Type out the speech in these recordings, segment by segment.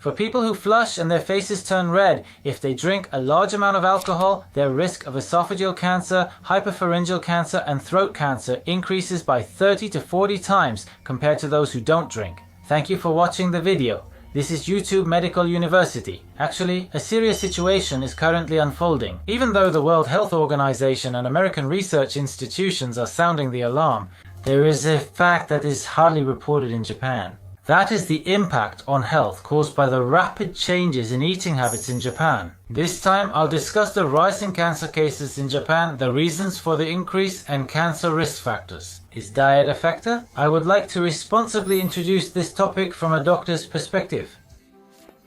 For people who flush and their faces turn red, if they drink a large amount of alcohol, their risk of esophageal cancer, hypopharyngeal cancer, and throat cancer increases by 30 to 40 times compared to those who don't drink. Thank you for watching the video. This is YouTube Medical University. Actually, a serious situation is currently unfolding. Even though the World Health Organization and American research institutions are sounding the alarm, there is a fact that is hardly reported in Japan. That is the impact on health caused by the rapid changes in eating habits in Japan. This time, I'll discuss the rise in cancer cases in Japan, the reasons for the increase, and cancer risk factors. Is diet a factor? I would like to responsibly introduce this topic from a doctor's perspective.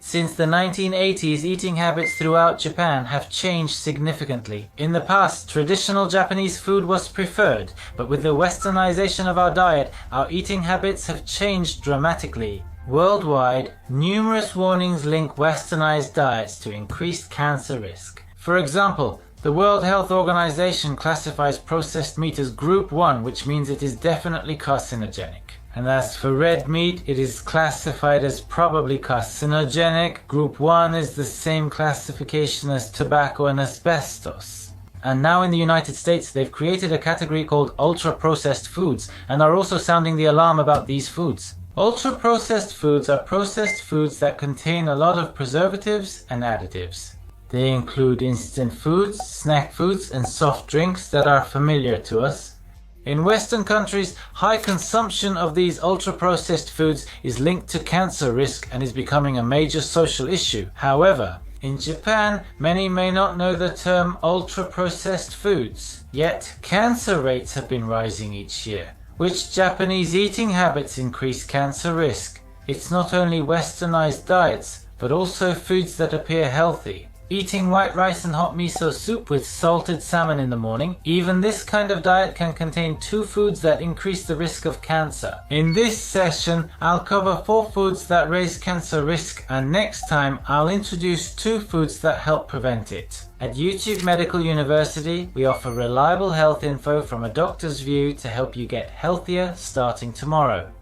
Since the 1980s, eating habits throughout Japan have changed significantly. In the past, traditional Japanese food was preferred, but with the westernization of our diet, our eating habits have changed dramatically. Worldwide, numerous warnings link westernized diets to increased cancer risk. For example, the World Health Organization classifies processed meat as Group 1, which means it is definitely carcinogenic. And as for red meat, it is classified as probably carcinogenic. Group 1 is the same classification as tobacco and asbestos. And now in the United States, they've created a category called ultra-processed foods and are also sounding the alarm about these foods. Ultra-processed foods are processed foods that contain a lot of preservatives and additives. They include instant foods, snack foods, and soft drinks that are familiar to us. In Western countries, high consumption of these ultra-processed foods is linked to cancer risk and is becoming a major social issue. However, in Japan, many may not know the term ultra-processed foods. Yet, cancer rates have been rising each year. Which Japanese eating habits increase cancer risk? It's not only westernized diets, but also foods that appear healthy. Eating white rice and hot miso soup with salted salmon in the morning, even this kind of diet can contain 2 foods that increase the risk of cancer. In this session, I'll cover 4 foods that raise cancer risk, and next time I'll introduce 2 foods that help prevent it. At YouTube Medical University, we offer reliable health info from a doctor's view to help you get healthier starting tomorrow.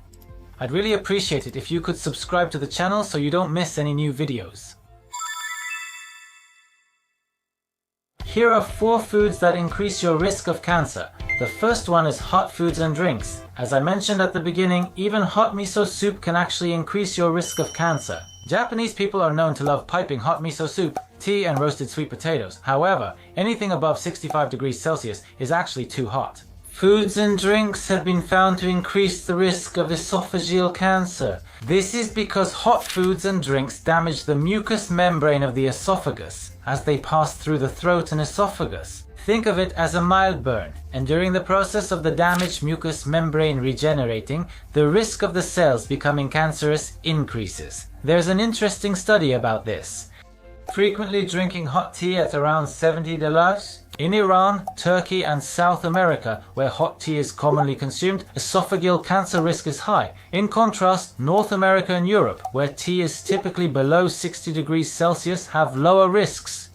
I'd really appreciate it if you could subscribe to the channel so you don't miss any new videos. Here are 4 foods that increase your risk of cancer. The first one is hot foods and drinks. As I mentioned at the beginning, even hot miso soup can actually increase your risk of cancer. Japanese people are known to love piping hot miso soup, tea, and roasted sweet potatoes. However, anything above 65 degrees Celsius is actually too hot. Foods and drinks have been found to increase the risk of esophageal cancer. This is because hot foods and drinks damage the mucous membrane of the esophagus as they pass through the throat and esophagus. Think of it as a mild burn, and during the process of the damaged mucous membrane regenerating, the risk of the cells becoming cancerous increases. There's an interesting study about this. Frequently drinking hot tea at around 70 degrees. In Iran, Turkey, and South America, where hot tea is commonly consumed, esophageal cancer risk is high. In contrast, North America and Europe, where tea is typically below 60 degrees Celsius, have lower risks.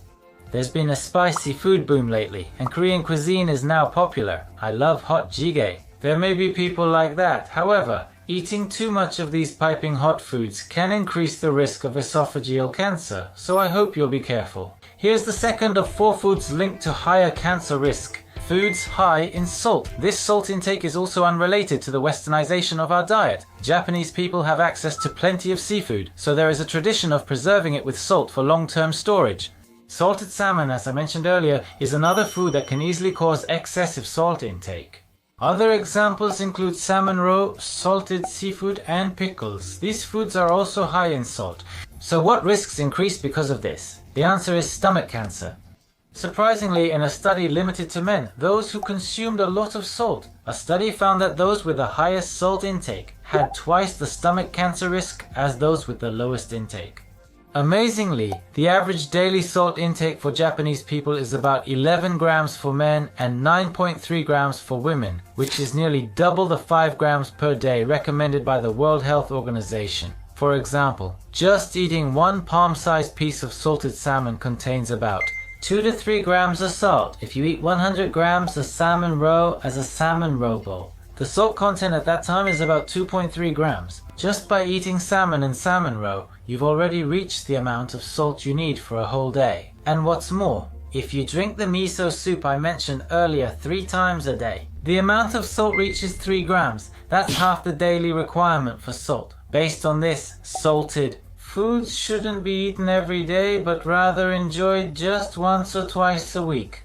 There's been a spicy food boom lately, and Korean cuisine is now popular. I love hot jjigae. There may be people like that. However, eating too much of these piping hot foods can increase the risk of esophageal cancer, so I hope you'll be careful. Here's the second of 4 foods linked to higher cancer risk. Foods high in salt. This salt intake is also unrelated to the westernization of our diet. Japanese people have access to plenty of seafood, so there is a tradition of preserving it with salt for long-term storage. Salted salmon, as I mentioned earlier, is another food that can easily cause excessive salt intake. Other examples include salmon roe, salted seafood, and pickles. These foods are also high in salt. So what risks increase because of this? The answer is stomach cancer. Surprisingly, in a study limited to men, those who consumed a lot of salt, a study found that those with the highest salt intake had twice the stomach cancer risk as those with the lowest intake. Amazingly, the average daily salt intake for Japanese people is about 11 grams for men and 9.3 grams for women, which is nearly double the 5 grams per day recommended by the World Health Organization. For example, just eating 1 palm-sized piece of salted salmon contains about 2 to 3 grams of salt. If you eat 100 grams of salmon roe as a salmon roe bowl, the salt content at that time is about 2.3 grams. Just by eating salmon and salmon roe, you've already reached the amount of salt you need for a whole day. And what's more, if you drink the miso soup I mentioned earlier 3 times a day, the amount of salt reaches 3 grams. That's half the daily requirement for salt. Based on this, salted foods shouldn't be eaten every day, but rather enjoyed just once or twice a week.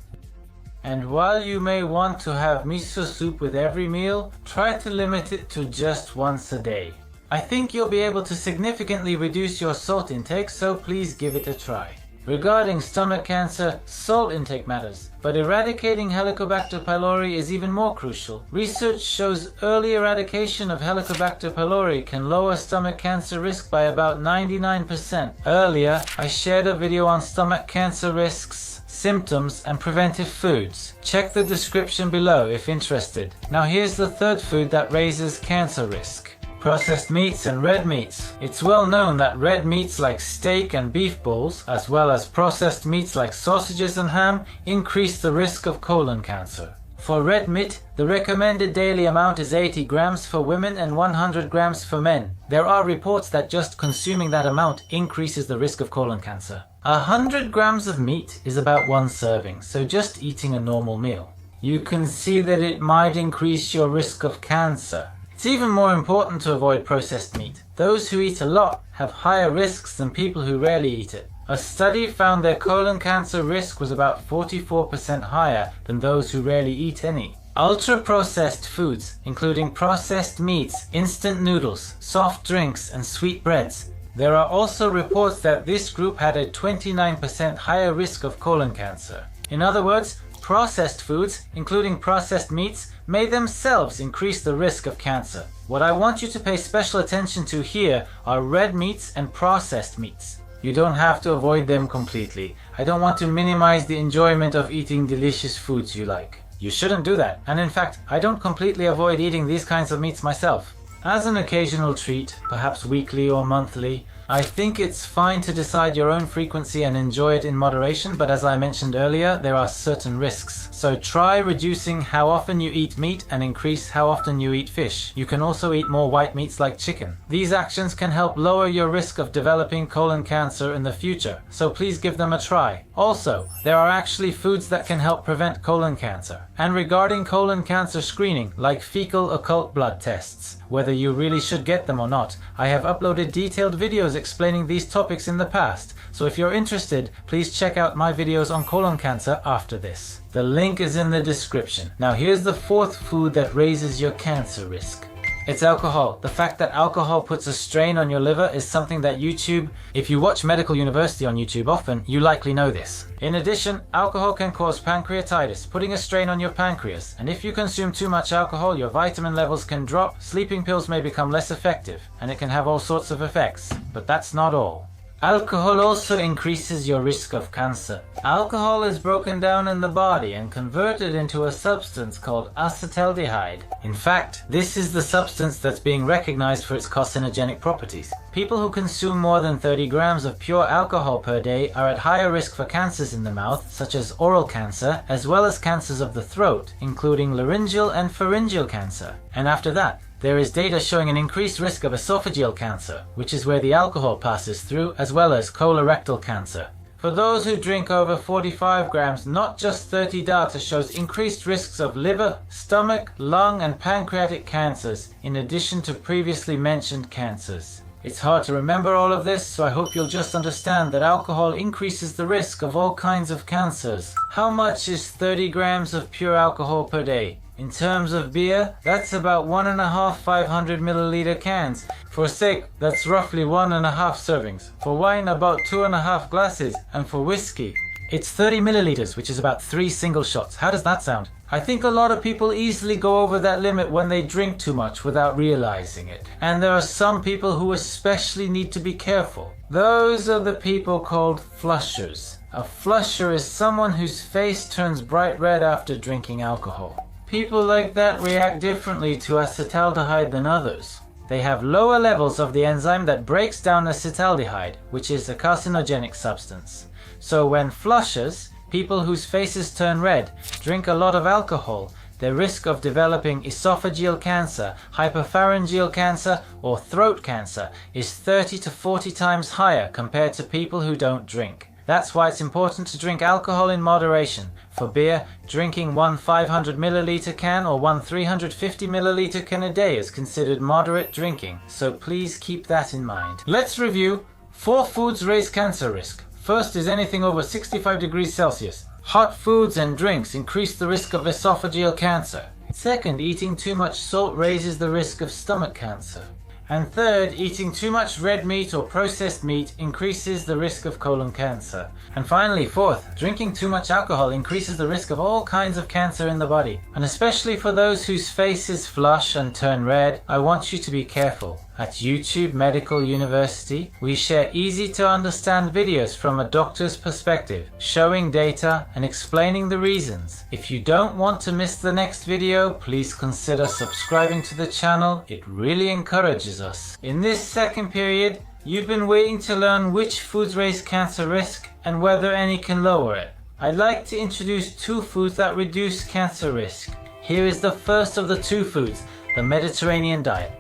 And while you may want to have miso soup with every meal, try to limit it to just once a day. I think you'll be able to significantly reduce your salt intake, so please give it a try. Regarding stomach cancer, salt intake matters, but eradicating Helicobacter pylori is even more crucial. Research shows early eradication of Helicobacter pylori can lower stomach cancer risk by about 99%. Earlier, I shared a video on stomach cancer risks, symptoms, and preventive foods. Check the description below if interested. Now here's the third food that raises cancer risk. Processed meats and red meats. It's well known that red meats like steak and beef balls, as well as processed meats like sausages and ham, increase the risk of colon cancer. For red meat, the recommended daily amount is 80 grams for women and 100 grams for men. There are reports that just consuming that amount increases the risk of colon cancer. 100 grams of meat is about 1 serving, so just eating a normal meal. You can see that it might increase your risk of cancer. It's even more important to avoid processed meat. Those who eat a lot have higher risks than people who rarely eat it. A study found their colon cancer risk was about 44% higher than those who rarely eat any. Ultra-processed foods, including processed meats, instant noodles, soft drinks, and sweet breads. There are also reports that this group had a 29% higher risk of colon cancer. In other words, processed foods, including processed meats, may themselves increase the risk of cancer. What I want you to pay special attention to here are red meats and processed meats. You don't have to avoid them completely. I don't want to minimize the enjoyment of eating delicious foods you like. You shouldn't do that, and in fact, I don't completely avoid eating these kinds of meats myself. As an occasional treat, perhaps weekly or monthly, I think it's fine to decide your own frequency and enjoy it in moderation, but as I mentioned earlier, there are certain risks. So try reducing how often you eat meat and increase how often you eat fish. You can also eat more white meats like chicken. These actions can help lower your risk of developing colon cancer in the future, so please give them a try. Also, there are actually foods that can help prevent colon cancer. And regarding colon cancer screening, like fecal occult blood tests, whether you really should get them or not, I have uploaded detailed videos explaining these topics in the past, so if you're interested, please check out my videos on colon cancer after this. The link is in the description. Now here's the fourth food that raises your cancer risk. It's alcohol. The fact that alcohol puts a strain on your liver is something that if you watch Medical University on YouTube often, you likely know this. In addition, alcohol can cause pancreatitis, putting a strain on your pancreas. And if you consume too much alcohol, your vitamin levels can drop, sleeping pills may become less effective, and it can have all sorts of effects. But that's not all. Alcohol also increases your risk of cancer. Alcohol is broken down in the body and converted into a substance called acetaldehyde. In fact, this is the substance that's being recognized for its carcinogenic properties. People who consume more than 30 grams of pure alcohol per day are at higher risk for cancers in the mouth, such as oral cancer, as well as cancers of the throat, including laryngeal and pharyngeal cancer. And after that, there is data showing an increased risk of esophageal cancer, which is where the alcohol passes through, as well as colorectal cancer. For those who drink over 45 grams, not just 30 data shows increased risks of liver, stomach, lung, and pancreatic cancers, in addition to previously mentioned cancers. It's hard to remember all of this, so I hope you'll just understand that alcohol increases the risk of all kinds of cancers. How much is 30 grams of pure alcohol per day? In terms of beer, that's about 1.5 500 milliliter cans. For steak, that's roughly 1.5 servings. For wine, about 2.5 glasses. And for whiskey, it's 30 milliliters, which is about 3 single shots. How does that sound? I think a lot of people easily go over that limit when they drink too much without realizing it. And there are some people who especially need to be careful. Those are the people called flushers. A flusher is someone whose face turns bright red after drinking alcohol. People like that react differently to acetaldehyde than others. They have lower levels of the enzyme that breaks down acetaldehyde, which is a carcinogenic substance. So when flushers, people whose faces turn red, drink a lot of alcohol, their risk of developing esophageal cancer, hypopharyngeal cancer, or throat cancer is 30 to 40 times higher compared to people who don't drink. That's why it's important to drink alcohol in moderation. For beer, drinking one 500 milliliter can or one 350 milliliter can a day is considered moderate drinking, so please keep that in mind. Let's review 4 foods raise cancer risk. First is anything over 65 degrees Celsius. Hot foods and drinks increase the risk of esophageal cancer. Second, eating too much salt raises the risk of stomach cancer. And third, eating too much red meat or processed meat increases the risk of colon cancer. And finally, fourth, drinking too much alcohol increases the risk of all kinds of cancer in the body. And especially for those whose faces flush and turn red, I want you to be careful. At YouTube Medical University, we share easy to understand videos from a doctor's perspective, showing data and explaining the reasons. If you don't want to miss the next video, please consider subscribing to the channel. It really encourages us. In this second period, you've been waiting to learn which foods raise cancer risk and whether any can lower it. I'd like to introduce 2 foods that reduce cancer risk. Here is the first of the 2 foods, the Mediterranean diet.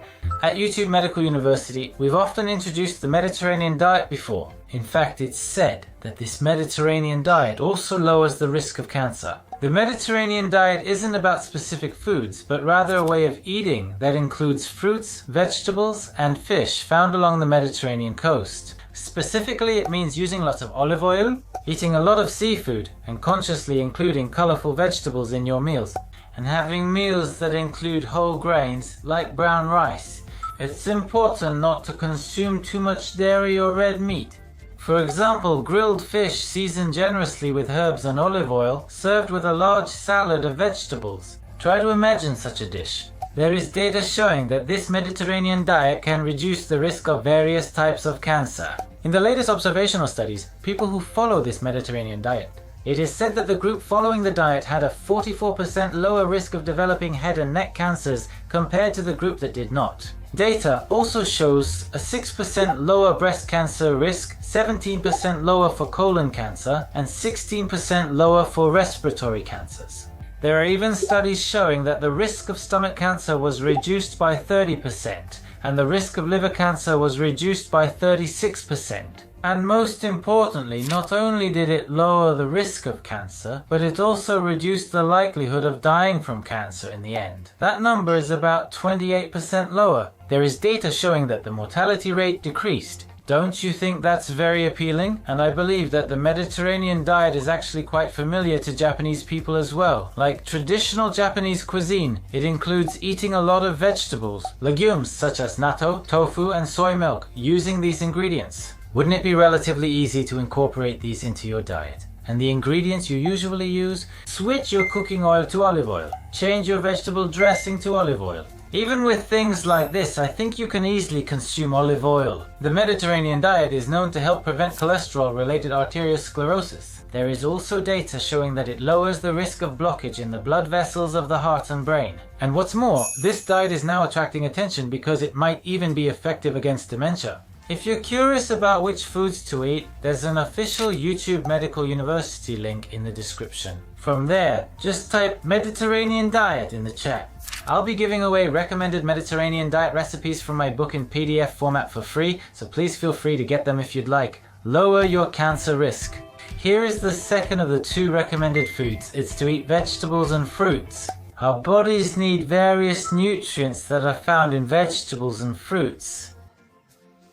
At YouTube Medical University, we've often introduced the Mediterranean diet before. In fact, it's said that this Mediterranean diet also lowers the risk of cancer. The Mediterranean diet isn't about specific foods, but rather a way of eating that includes fruits, vegetables, and fish found along the Mediterranean coast. Specifically, it means using lots of olive oil, eating a lot of seafood, and consciously including colorful vegetables in your meals, and having meals that include whole grains like brown rice. It's important not to consume too much dairy or red meat. For example, grilled fish seasoned generously with herbs and olive oil, served with a large salad of vegetables. Try to imagine such a dish. There is data showing that this Mediterranean diet can reduce the risk of various types of cancer. In the latest observational studies, people who follow this Mediterranean diet, it is said that the group following the diet had a 44% lower risk of developing head and neck cancers compared to the group that did not. Data also shows a 6% lower breast cancer risk, 17% lower for colon cancer, and 16% lower for respiratory cancers. There are even studies showing that the risk of stomach cancer was reduced by 30%, and the risk of liver cancer was reduced by 36%. And most importantly, not only did it lower the risk of cancer, but it also reduced the likelihood of dying from cancer in the end. That number is about 28% lower. There is data showing that the mortality rate decreased. Don't you think that's very appealing? And I believe that the Mediterranean diet is actually quite familiar to Japanese people as well. Like traditional Japanese cuisine, it includes eating a lot of vegetables, legumes such as natto, tofu, and soy milk, using these ingredients. Wouldn't it be relatively easy to incorporate these into your diet? And the ingredients you usually use? Switch your cooking oil to olive oil. Change your vegetable dressing to olive oil. Even with things like this, I think you can easily consume olive oil. The Mediterranean diet is known to help prevent cholesterol-related arteriosclerosis. There is also data showing that it lowers the risk of blockage in the blood vessels of the heart and brain. And what's more, this diet is now attracting attention because it might even be effective against dementia. If you're curious about which foods to eat, there's an official YouTube Medical University link in the description. From there, just type Mediterranean diet in the chat. I'll be giving away recommended Mediterranean diet recipes from my book in PDF format for free, so please feel free to get them if you'd like. Lower your cancer risk. Here is the second of the 2 recommended foods. It's to eat vegetables and fruits. Our bodies need various nutrients that are found in vegetables and fruits.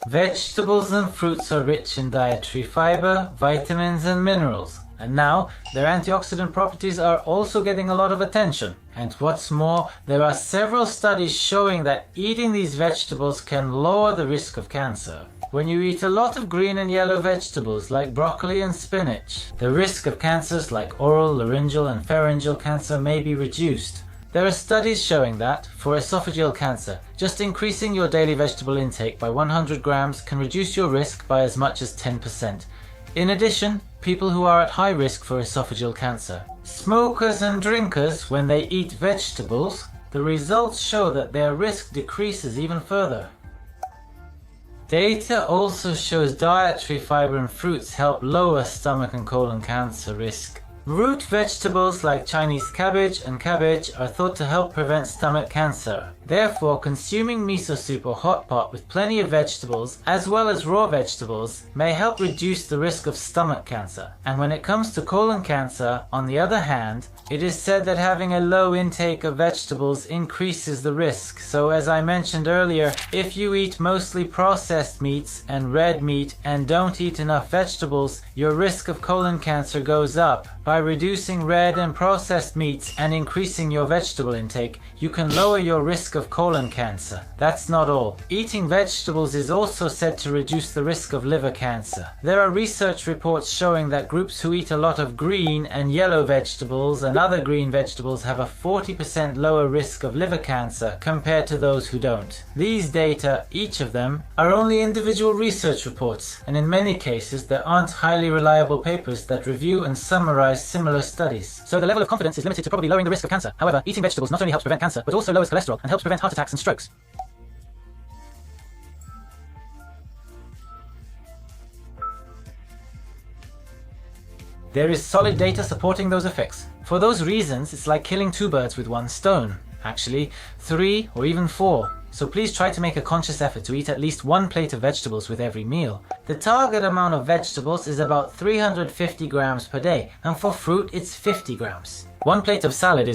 Vegetables and fruits are rich in dietary fiber, vitamins and minerals, and now their antioxidant properties are also getting a lot of attention. And what's more, there are several studies showing that eating these vegetables can lower the risk of cancer. When you eat a lot of green and yellow vegetables like broccoli and spinach, the risk of cancers like oral, laryngeal and pharyngeal cancer may be reduced. There are studies showing that, for esophageal cancer, just increasing your daily vegetable intake by 100 grams can reduce your risk by as much as 10%. In addition, people who are at high risk for esophageal cancer, smokers and drinkers, when they eat vegetables, the results show that their risk decreases even further. Data also shows dietary fiber in fruits help lower stomach and colon cancer risk. Root vegetables like Chinese cabbage and cabbage are thought to help prevent stomach cancer. Therefore, consuming miso soup or hot pot with plenty of vegetables, as well as raw vegetables, may help reduce the risk of stomach cancer. And when it comes to colon cancer, on the other hand, it is said that having a low intake of vegetables increases the risk. So as I mentioned earlier, if you eat mostly processed meats and red meat and don't eat enough vegetables, your risk of colon cancer goes up. By reducing red and processed meats and increasing your vegetable intake, you can lower your risk of colon cancer. That's not all. Eating vegetables is also said to reduce the risk of liver cancer. There are research reports showing that groups who eat a lot of green and yellow vegetables and other green vegetables have a 40% lower risk of liver cancer compared to those who don't. These data, each of them, are only individual research reports, and in many cases there aren't highly reliable papers that review and summarize similar studies. So the level of confidence is limited to probably lowering the risk of cancer. However, eating vegetables not only helps prevent cancer, but also lowers cholesterol and helps prevent heart attacks and strokes. There is solid data supporting those effects. For those reasons, it's like killing two birds with one stone. Actually, 3 or even 4. So please try to make a conscious effort to eat at least 1 plate of vegetables with every meal. The target amount of vegetables is about 350 grams per day, and for fruit it's 50 grams. 1 plate of salad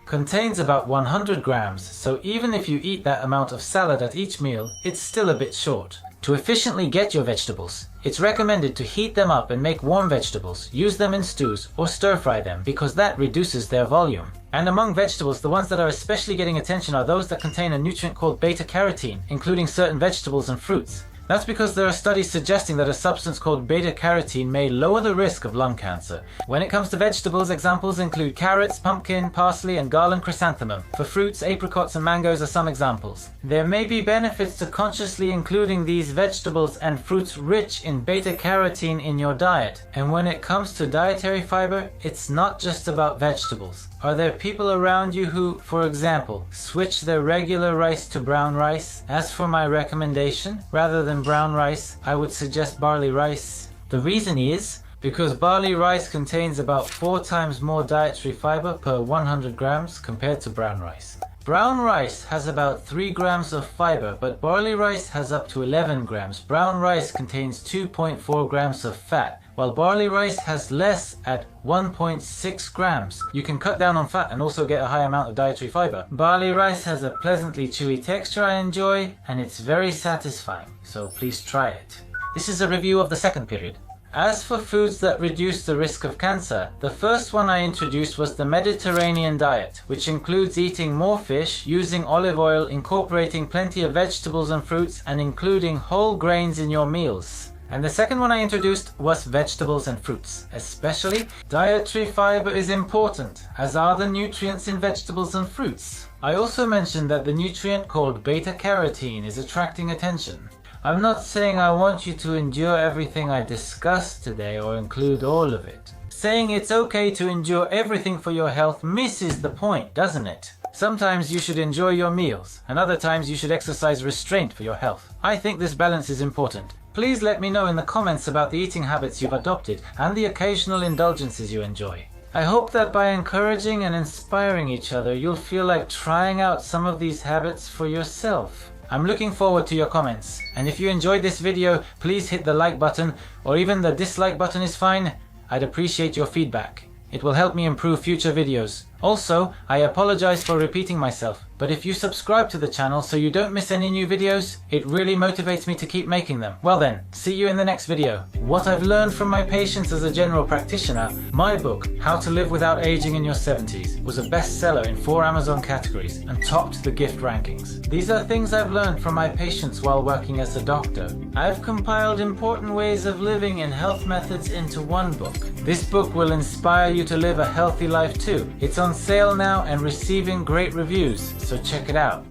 contains about 100 grams, so even if you eat that amount of salad at each meal, it's still a bit short. To efficiently get your vegetables, it's recommended to heat them up and make warm vegetables, use them in stews or stir fry them because that reduces their volume. And among vegetables, the ones that are especially getting attention are those that contain a nutrient called beta-carotene, including certain vegetables and fruits. That's because there are studies suggesting that a substance called beta-carotene may lower the risk of lung cancer. When it comes to vegetables, examples include carrots, pumpkin, parsley, and garland chrysanthemum. For fruits, apricots and mangoes are some examples. There may be benefits to consciously including these vegetables and fruits rich in beta-carotene in your diet. And when it comes to dietary fiber, it's not just about vegetables. Are there people around you who, for example, switch their regular rice to brown rice? As for my recommendation, rather than brown rice, I would suggest barley rice. The reason is because barley rice contains about 4 times more dietary fiber per 100 grams compared to brown rice. Brown rice has about 3 grams of fiber, but barley rice has up to 11 grams. Brown rice contains 2.4 grams of fat, while barley rice has less at 1.6 grams. You can cut down on fat and also get a high amount of dietary fiber. Barley rice has a pleasantly chewy texture I enjoy, and it's very satisfying, so please try it. This is a review of the second period. As for foods that reduce the risk of cancer, the first one I introduced was the Mediterranean diet, which includes eating more fish, using olive oil, incorporating plenty of vegetables and fruits, and including whole grains in your meals. And the second one I introduced was vegetables and fruits. Especially, dietary fiber is important, as are the nutrients in vegetables and fruits. I also mentioned that the nutrient called beta-carotene is attracting attention. I'm not saying I want you to endure everything I discussed today or include all of it. Saying it's okay to endure everything for your health misses the point, doesn't it? Sometimes you should enjoy your meals, and other times you should exercise restraint for your health. I think this balance is important. Please let me know in the comments about the eating habits you've adopted and the occasional indulgences you enjoy. I hope that by encouraging and inspiring each other, you'll feel like trying out some of these habits for yourself. I'm looking forward to your comments, and if you enjoyed this video, please hit the like button, or even the dislike button is fine. I'd appreciate your feedback. It will help me improve future videos. Also, I apologize for repeating myself, but if you subscribe to the channel so you don't miss any new videos, it really motivates me to keep making them. Well then, see you in the next video. What I've learned from my patients as a general practitioner, my book, How to Live Without Aging in Your 70s, was a bestseller in 4 Amazon categories and topped the gift rankings. These are things I've learned from my patients while working as a doctor. I've compiled important ways of living and health methods into one book. This book will inspire you to live a healthy life too. It's on sale now and receiving great reviews, so check it out.